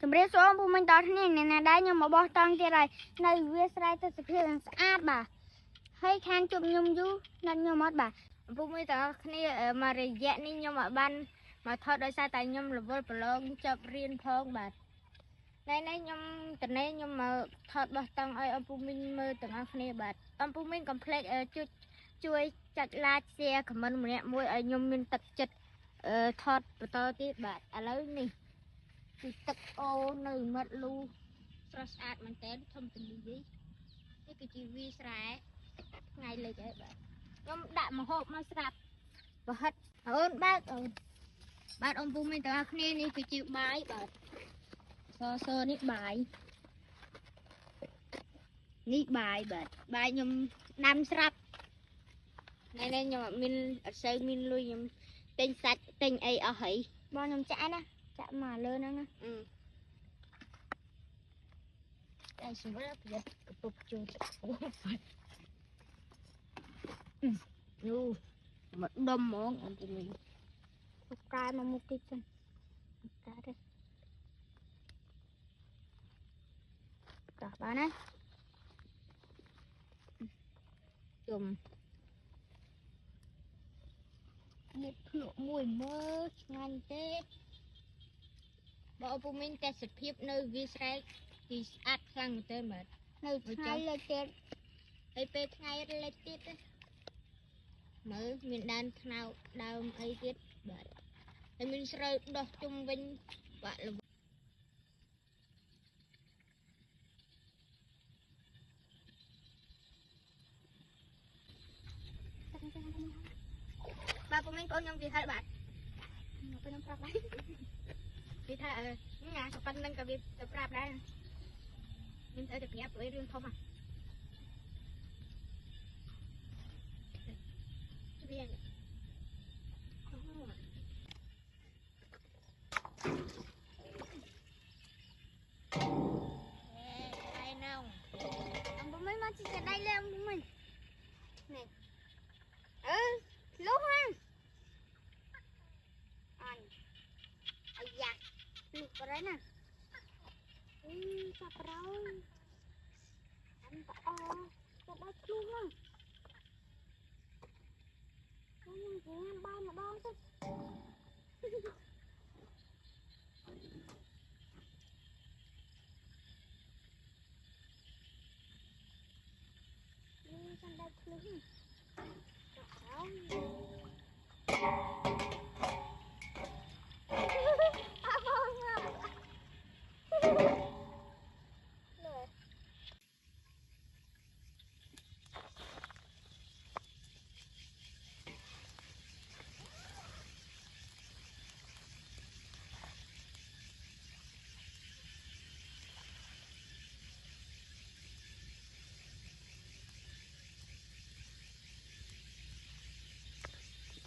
Tụi mình số ông mình tao thế này nè đấy nhưng mà bỏ tăng thế này nơi viết sai tôi sẽ phiền sát bà hay khan chụp nhung du nên nhung mất bà phụ mình tao thế này mà để dạy nên nhưng mà ban mà thôi đôi sai tại nhung là vô lon chụp riêng phong bà này này nhung từ này nhưng mà thôi bỏ tăng ai ông phụ mình mơ từng ăn này bà ông phụ mình complete chui chặt lá xe của mình nè môi ở nhung mình tập chặt thôi to tí bà à lấy nèទឹកអូនៅមាត់លូស្រស់ស្អាតមែនតើធំទលីនេះគឺជាវាស្រែថ្ងៃលិចហើយបាទខ្ញុំដាក់មហូបមកស្រាប់ប្រហិតអូនបើកអូនបាទអូនពូមានទាំងអស់គ្នានេះគឺជាបាយបាទសនេះបាយនេះបាយបាទបាយខ្ញុំដាំស្រាប់ថ្ងៃនេះខ្ញុំអត់មានអត់សូវមានលុយខ្ញុំទិញសាច់ទិញអីអស់ហើយបងខ្ញុំចាក់ណាចាក់មកលើហ្នឹងណាតែសម្រាប់ប្រយ័ត្នកពុកជូរអូមកដុំហ្មងអត់មានពុកកែមកមុខតិចសិនកែទេតោះបានណាជុំនេះភ្លក់មួយមើលឆ្ងាញ់ទេបើពុំមានទេសភាពនៅវាស្រែទីស្អាតខ្លាំងមែនទែនបាទនៅថ្ងៃលេខទៀតហើយពេលថ្ងៃលេខទៀតមើលមានដើមថ្នោតដើមអីទៀតបាទហើយមានស្រូវដោះជុំវិញបាក់ល្បាទពុំមានបងខ្ញុំនិយាយហើយបាទខ្ញុំប្រាប់ដែរនិយាយថាញ៉ាសប៉ុណ្្នឹងក៏វាទៅប្រាប់ដែរមានទៅប្រាប់អីរឿងធំវាai nào ông bố mấy mà chị sẽ đây lên ông mình này lúc ha anh ai da lúc vào đấy nè chặt rồi anh to chặt đất luôn á anh bao mà đo chứ